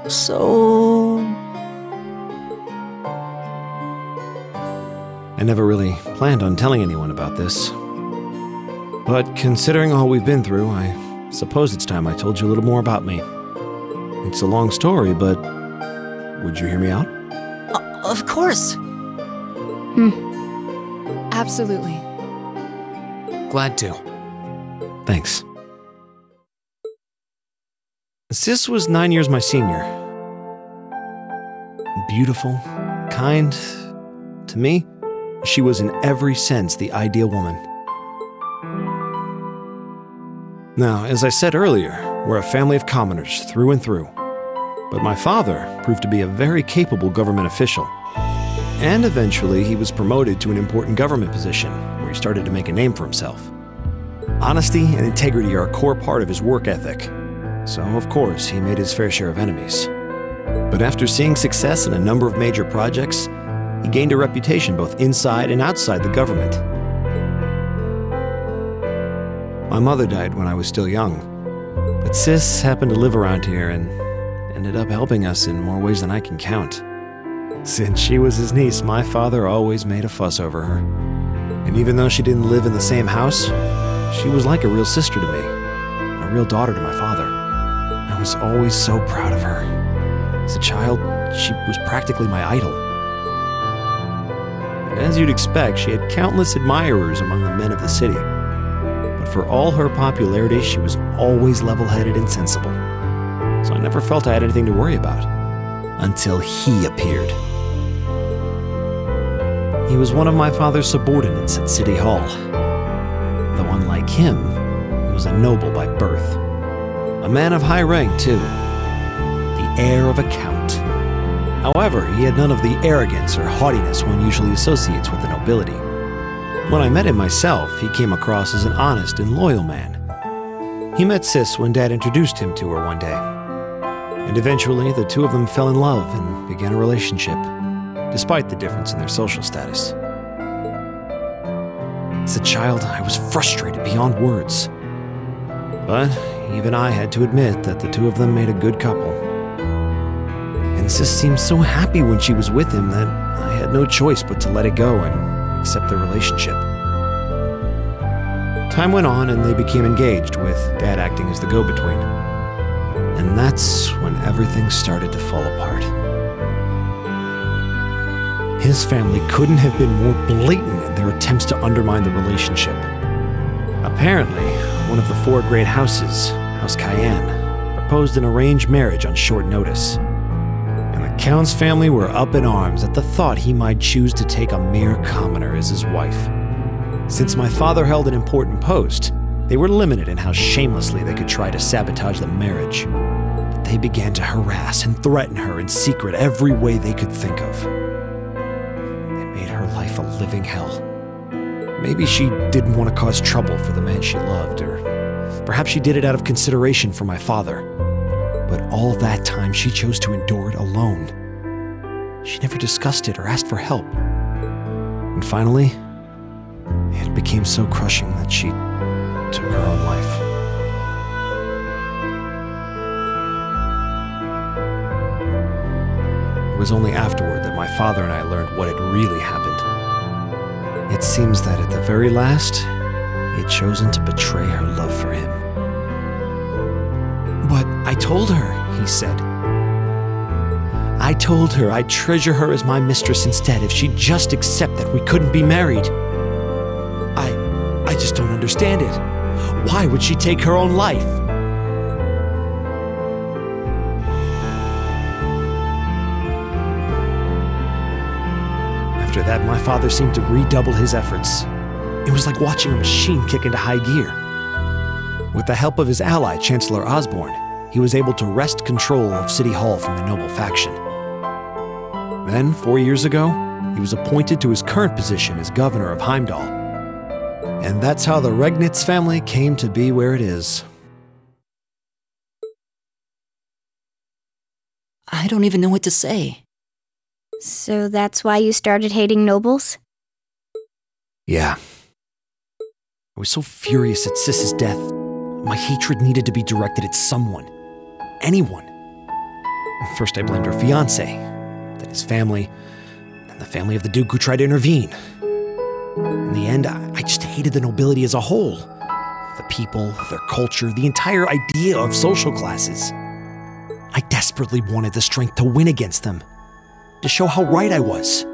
So... I never really planned on telling anyone about this. But considering all we've been through, I suppose it's time I told you a little more about me. It's a long story, but would you hear me out? Of course. Absolutely. Glad to. Thanks. Sis was 9 years my senior. Beautiful, kind. To me, she was in every sense the ideal woman. Now, as I said earlier, we're a family of commoners through and through. But my father proved to be a very capable government official. And eventually, he was promoted to an important government position where he started to make a name for himself. Honesty and integrity are a core part of his work ethic. So, of course, he made his fair share of enemies. But after seeing success in a number of major projects, he gained a reputation both inside and outside the government. My mother died when I was still young, but Sis happened to live around here and ended up helping us in more ways than I can count. Since she was his niece, my father always made a fuss over her. And even though she didn't live in the same house, she was like a real sister to me, a real daughter to my father. I was always so proud of her. As a child, she was practically my idol. And as you'd expect, she had countless admirers among the men of the city. But for all her popularity, she was always level-headed and sensible. So I never felt I had anything to worry about. Until he appeared. He was one of my father's subordinates at City Hall. Though unlike him, he was a noble by birth. A man of high rank, too. The heir of a count. However, he had none of the arrogance or haughtiness one usually associates with the nobility. When I met him myself, he came across as an honest and loyal man. He met Sis when Dad introduced him to her one day. And eventually, the two of them fell in love and began a relationship, despite the difference in their social status. As a child, I was frustrated beyond words. But even I had to admit that the two of them made a good couple. And Sis seemed so happy when she was with him that I had no choice but to let it go and accept their relationship. Time went on and they became engaged, with Dad acting as the go-between. And that's when everything started to fall apart. His family couldn't have been more blatant in their attempts to undermine the relationship. Apparently, one of the four great houses, House Cayenne, proposed an arranged marriage on short notice. And the Count's family were up in arms at the thought he might choose to take a mere commoner as his wife. Since my father held an important post, they were limited in how shamelessly they could try to sabotage the marriage. But they began to harass and threaten her in secret every way they could think of. They made her life a living hell. Maybe she didn't want to cause trouble for the man she loved, or perhaps she did it out of consideration for my father. But all that time she chose to endure it alone. She never discussed it or asked for help. And finally, it became so crushing that she took her own life. It was only afterward that my father and I learned what had really happened. It seems that at the very last, he had chosen to betray her love for him. But I told her, he said. I told her I'd treasure her as my mistress instead if she'd just accept that we couldn't be married. I just don't understand it. Why would she take her own life? After that, my father seemed to redouble his efforts. It was like watching a machine kick into high gear. With the help of his ally, Chancellor Osborne, he was able to wrest control of City Hall from the noble faction. Then, 4 years ago, he was appointed to his current position as governor of Heimdall. And that's how the Regnitz family came to be where it is. I don't even know what to say. So that's why you started hating nobles? Yeah. I was so furious at Sis's death. My hatred needed to be directed at someone. Anyone. First, I blamed her fiancé, then his family, then the family of the Duke who tried to intervene. In the end, I just hated the nobility as a whole. The people, their culture, the entire idea of social classes. I desperately wanted the strength to win against them, to show how right I was,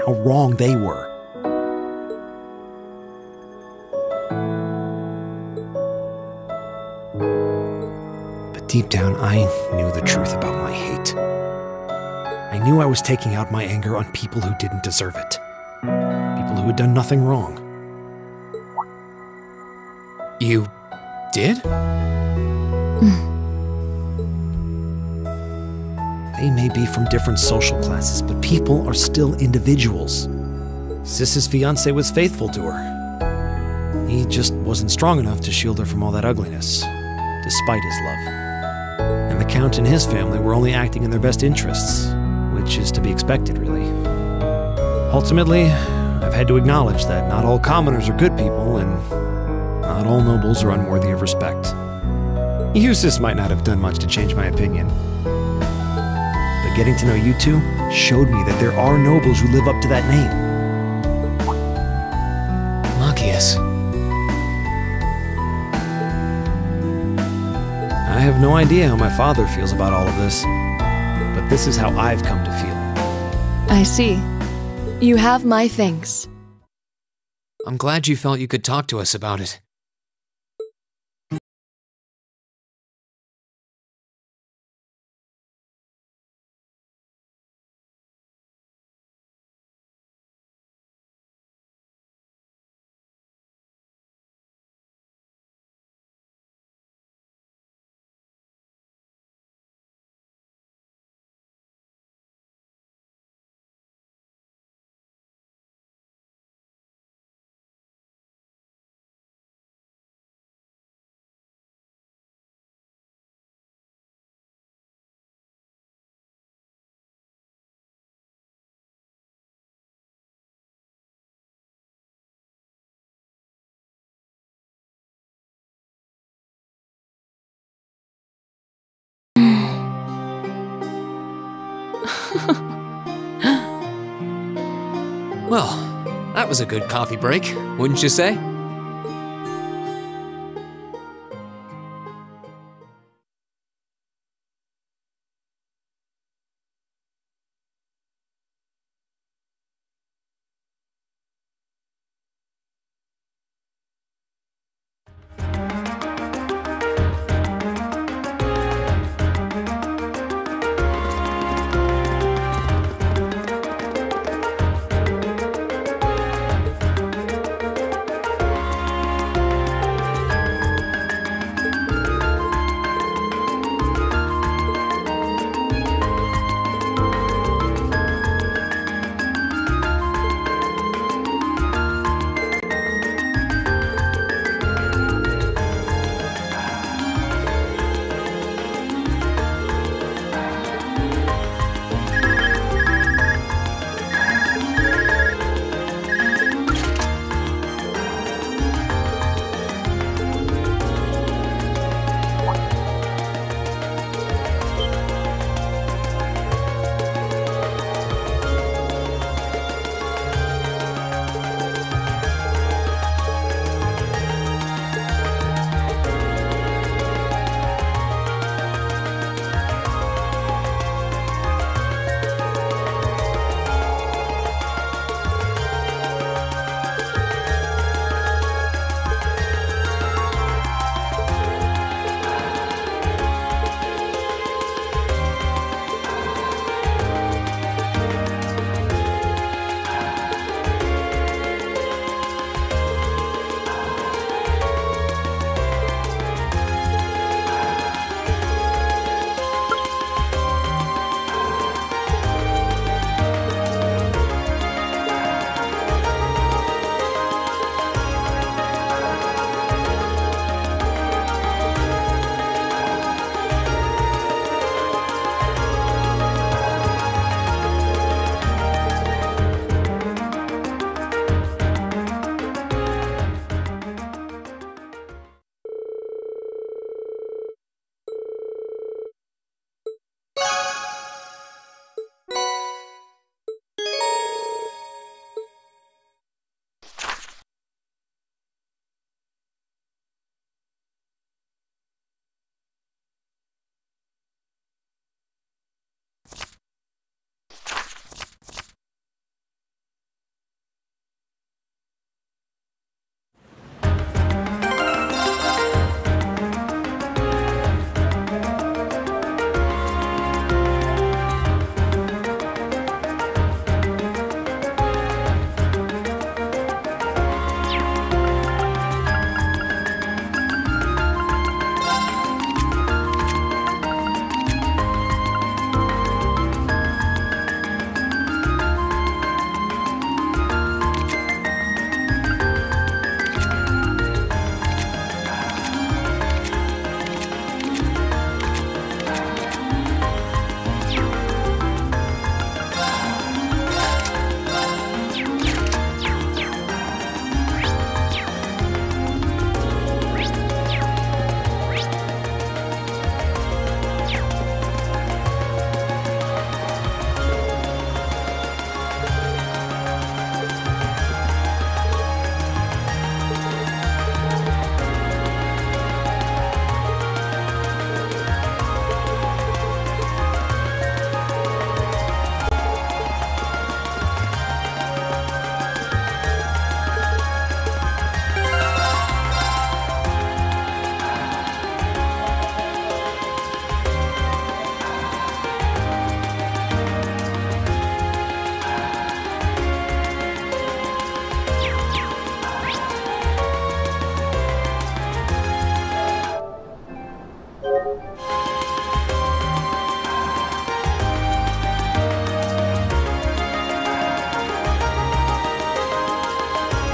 how wrong they were. But deep down, I knew the truth about my hate. I knew I was taking out my anger on people who didn't deserve it, people who had done nothing wrong. You did? They may be from different social classes, but people are still individuals. Sis's fiancé was faithful to her. He just wasn't strong enough to shield her from all that ugliness, despite his love. And the Count and his family were only acting in their best interests, which is to be expected, really. Ultimately, I've had to acknowledge that not all commoners are good people, and not all nobles are unworthy of respect. Eustace might not have done much to change my opinion. But getting to know you two showed me that there are nobles who live up to that name. Machias. I have no idea how my father feels about all of this, but this is how I've come to feel. I see. You have my thanks. I'm glad you felt you could talk to us about it. Well, that was a good coffee break, wouldn't you say?